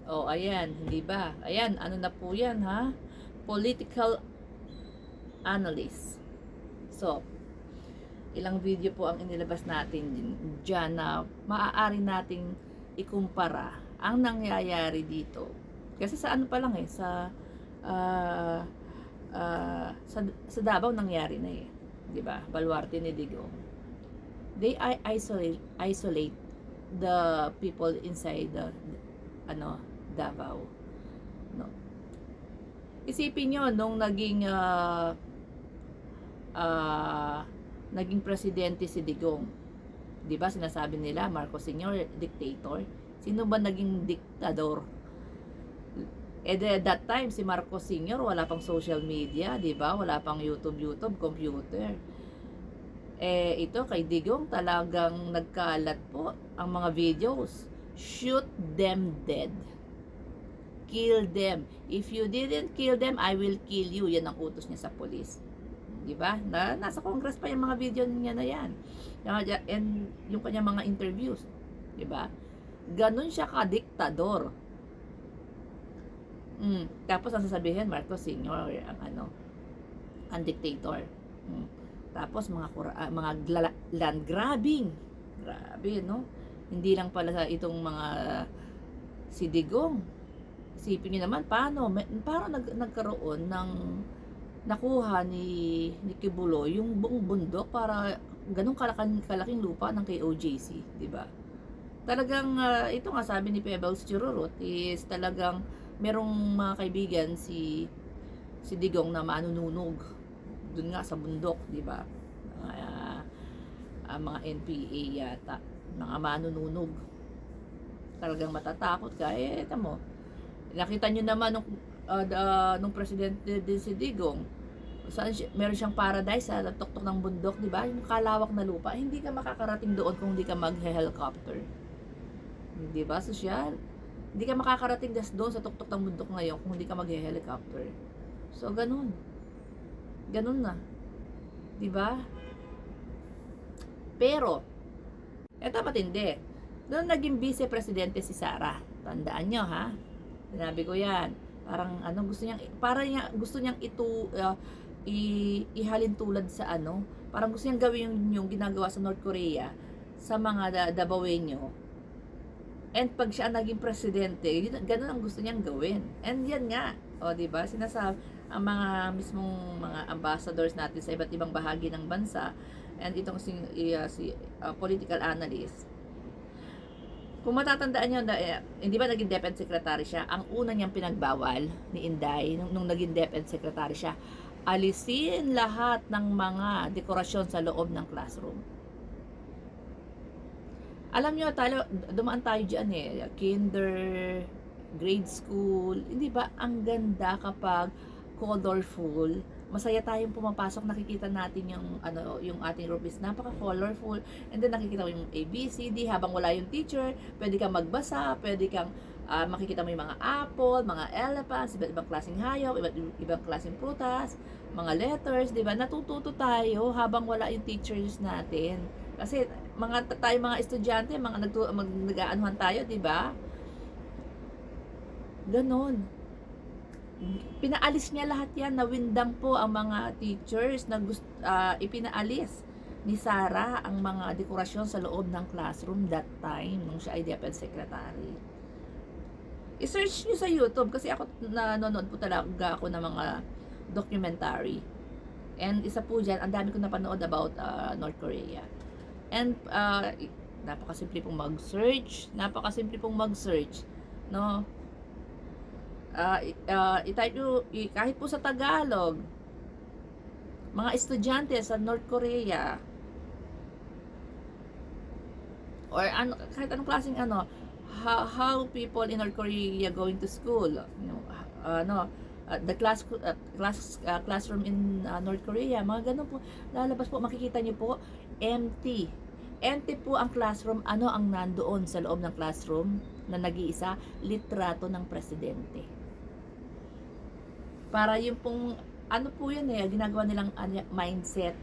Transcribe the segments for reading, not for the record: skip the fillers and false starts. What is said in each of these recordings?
Oh, ayan, hindi ba? Ayan, ano na po yan, ha? Political analyst. So, ilang video po ang inilabas natin dyan na maaari nating ikumpara ang nangyayari dito. Kasi sa ano pa lang sa uh, sa Davao nangyari na 'di ba? Baluarte ni Digong. They isolate the people inside the Davao. No. Isipin niyo nung naging presidente si Digong. 'Di ba sinasabi nila Marcos Sr. dictator? Sino ba naging diktador? That time si Marcos Sr. wala pang social media, 'di ba? Wala pang YouTube, computer. Ito kay Digong talagang nagkalat po ang mga videos. Shoot them dead. Kill them. If you didn't kill them, I will kill you. Yan ang utos niya sa police. 'Di ba? Nasa Congress pa yung mga video niya na yan. And yung kanyang mga interviews, 'di ba? Ganun siya ka-diktador. Tapos ang sasabihin Marcos Sr. ang dictator. Tapos mga land grabbing. Grabe, no? Hindi lang pala sa itong mga si Digong. Isipin niyo naman paano nagkaroon ng nakuha ni Kibuloy yung buong bundok para ganung kalaking lupa ng KOJC, 'di ba? Talagang ito nga sabi ni Pebbles Chururut is talagang merong mga kaibigan si Digong na manununog dun nga sa bundok, 'di ba? Mga NPA yata, mga manununog. Talagang matatakot ka tamo. Nakita niyo naman nung presidente din si Digong, saan meron siyang paradise sa tuktok ng bundok, 'di ba? Yung kalawak na lupa, hindi ka makakarating doon kung hindi ka mag-helicopter. 'Di ba? Sosyal. Hindi ka makakarating doon sa tuktok ng bundok ngayon kung hindi ka mag-helicopter. So ganun. Ganun na. 'Di ba? Pero eto matindi. Noong naging vice-presidente si Sara, tandaan nyo ha. Sinabi ko 'yan. Parang gusto niyang ihalin tulad sa parang gusto niyang gawin yung ginagawa sa North Korea sa mga Davaoenyo. And pag siya naging presidente, ganun ang gusto niyang gawin. And yan nga, di ba? Sinasabi ang mga mismong mga ambassadors natin sa iba't ibang bahagi ng bansa and itong si political analyst. Kung matatandaan niyo, hindi ba naging DepEd secretary siya? Ang una niyang pinagbawal ni Inday nung naging DepEd secretary siya, alisin lahat ng mga dekorasyon sa loob ng classroom. Alam niyo, dumaan tayo diyan kinder, grade school, hindi ba ang ganda kapag colorful? Masaya tayong pumapasok, nakikita natin yung ating room is napaka-colorful, and then nakikita mo yung ABCD habang wala yung teacher, pwede kang magbasa, pwede kang makikita mo yung mga apple, mga elephants, iba't ibang klaseng hayop, iba't ibang klaseng prutas, mga letters, di ba? Natututo tayo habang wala yung teachers natin. Kasi mga estudyante, nag-aanuhan tayo, di ba? Ganon. Pinaalis niya lahat yan, nawindang po ang mga teachers na ipinaalis ni Sara ang mga dekorasyon sa loob ng classroom that time nung siya ay DepEd secretary. I-search niyo sa YouTube kasi ako nanonood po talaga ako ng mga documentary. And isa po dyan, ang dami ko napanood about North Korea. And napakasimple pong mag-search, no? I-type nyo, kahit po sa Tagalog, mga estudyante sa North Korea, or kahit anong klaseng how people in North Korea going to school, the classroom in North Korea, mga ganun po, lalabas po, makikita nyo po, empty po ang classroom. Ano ang nandoon sa loob ng classroom na nag-iisa? Litrato ng presidente. Para yung pong po yan ginagawa nilang mindset,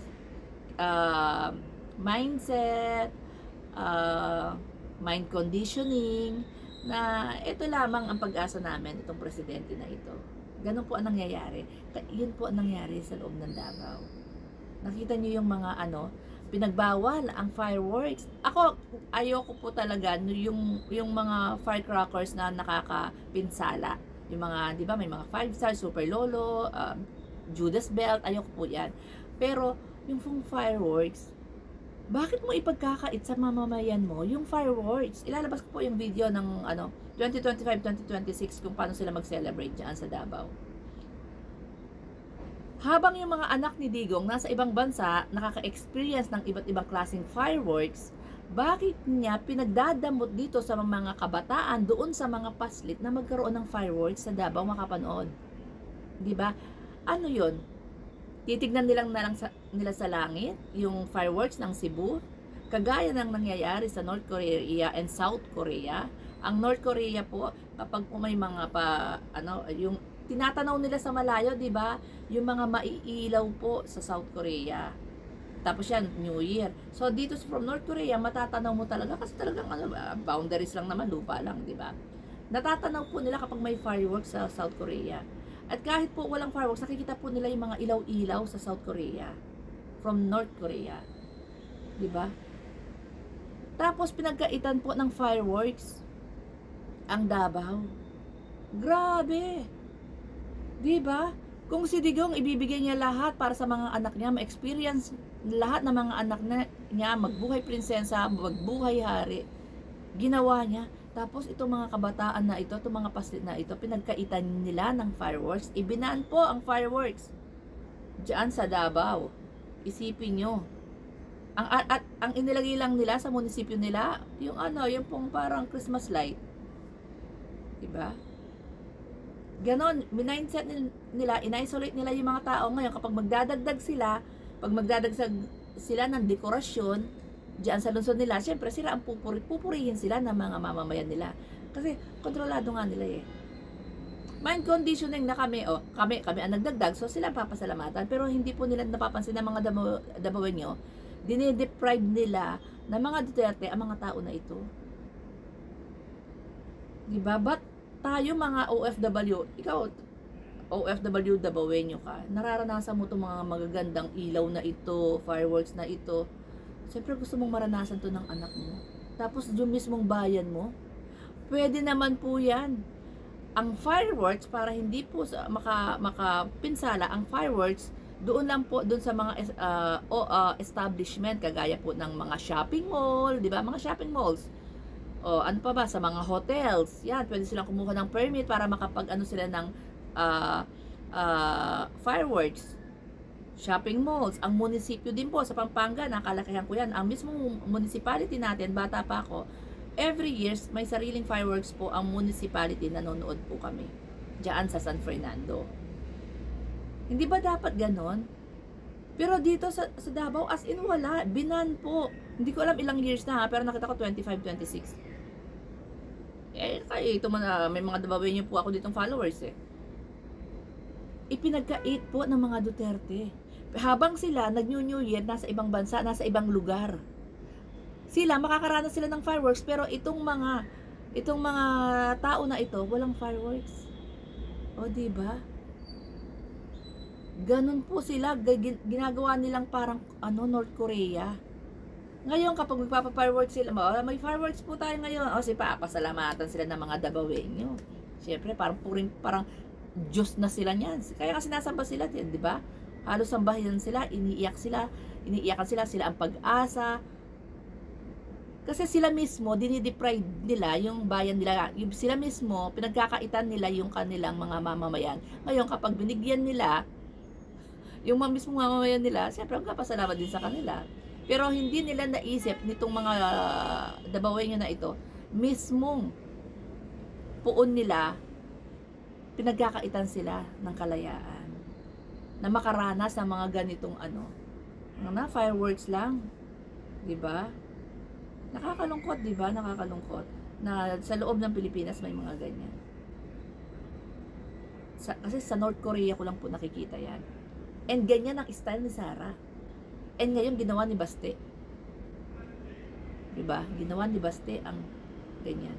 mind conditioning, na ito lamang ang pag-asa namin, itong presidente na ito. Ganun po ang nangyayari. Yun po ang nangyari sa loob ng Davao. Nakita niyo yung mga pinagbawal ang fireworks. Ako, ayoko po talaga yung mga firecrackers na nakakapinsala. Yung mga, di ba, may mga 5-star, Super Lolo, Judas Belt, ayoko po yan. Pero, yung fireworks, bakit mo ipagkakait sa mamamayan mo yung fireworks? Ilalabas ko po yung video ng 2025-2026 kung paano sila mag-celebrate dyan sa Davao. Habang yung mga anak ni Digong nasa ibang bansa nakaka-experience ng iba't ibang klaseng fireworks, bakit niya pinagdadamot dito sa mga kabataan doon sa mga paslit na magkaroon ng fireworks sa Davao makapanood? 'Di ba? Ano 'yon? Titignan nila sa langit yung fireworks ng Cebu, kagaya ng nangyayari sa North Korea and South Korea. Ang North Korea po, kapag po may mga yung tinatanaw nila sa malayo, 'di ba? Yung mga maiilaw po sa South Korea. Tapos yan, New Year. So dito from North Korea, matatanaw mo talaga kasi talagang boundaries lang naman, lupa lang, 'di ba? Natatanaw po nila kapag may fireworks sa South Korea. At kahit po walang fireworks, nakikita po nila yung mga ilaw-ilaw sa South Korea from North Korea. 'Di ba? Tapos pinagkaitan po ng fireworks ang Davao. Grabe. 'Di ba? Kung si Digong ibibigay niya lahat para sa mga anak niya, ma-experience lahat ng mga anak niya, magbuhay prinsesa, magbuhay hari, ginawa niya. Tapos itong mga kabataan na ito, itong mga paslit na ito, pinagkaitan nila ng fireworks. Ibinaan po ang fireworks diyan sa Davao. Isipin nyo. Ang inilagay lang nila sa munisipyo nila, yung yung pong parang Christmas light. Diba? Ganon, mindset nila, in-isolate nila yung mga tao ngayon. Kapag magdadagdag sila ng dekorasyon diyan sa lungsod nila, syempre sila ang pupurihin sila ng mga mamamayan nila. Kasi kontrolado nga nila eh. Mind conditioning na kami ang nagdagdag, so sila papasalamatan. Pero hindi po nila napapansin ng mga Davaoenyo, dinideprive nila ng mga Duterte ang mga tao na ito. Diba? But tayo mga OFW, ikaw OFW Davaoenyo ka, nararanasan mo itong mga magagandang ilaw na ito, fireworks na ito. Siyempre gusto mong maranasan to ng anak mo. Tapos yung mismong bayan mo, pwede naman po yan. Ang fireworks, para hindi po makapinsala, ang fireworks, doon lang po, doon sa mga establishment, kagaya po ng mga shopping mall, di ba? Mga shopping malls. O ano pa ba, sa mga hotels, yan, pwede silang kumuha ng permit para sila ng fireworks. Shopping malls, ang munisipyo din po sa Pampanga, nakalakihan ko yan, ang mismong municipality natin, bata pa ako, every years may sariling fireworks po ang municipality, nanonood po kami diyan sa San Fernando. Hindi ba dapat ganon? Pero dito sa Davao, as in wala, binan po. Hindi ko alam ilang years na pero nakita ko 25, 26. Ito may mga Davaoenyo po ako ditong followers eh. Ipinagkait po ng mga Duterte. Habang sila nag-New Year, nasa ibang bansa, nasa ibang lugar. Sila, makakaranas sila ng fireworks, pero itong mga tao na ito, walang fireworks. O, diba? Ganun po sila, ginagawa nilang parang, North Korea. Ngayon, kapag magpapa-fireworks sila, may fireworks po tayo ngayon. O, papasalamatan sila ng mga Davaoenyo. Siyempre, parang Diyos na sila niyan. Kaya nga sinasamba sila, di ba? Halos sambahin sila, iniiyakan sila ang pag-asa. Kasi sila mismo, dinideprive nila yung bayan nila. Sila mismo, pinagkakaitan nila yung kanilang mga mamamayan. Ngayon, kapag binigyan nila, yung mismong mamamayan nila, siyempre, magpapasalamat din sa kanila. Pero hindi nila naisip nitong mga Davaoenyo na ito, mismong puon nila, pinagkakaitan sila ng kalayaan na makaranas ng mga ganitong fireworks lang, 'di ba? Nakakalungkot, 'di ba? Nakakalungkot na sa loob ng Pilipinas may mga ganyan. Kasi sa North Korea ko lang po nakikita 'yan. And ganyan ang style ni Sara. And ngayon ginawa ni Baste. 'Di ba? Ginawa ni Baste ang ganyan.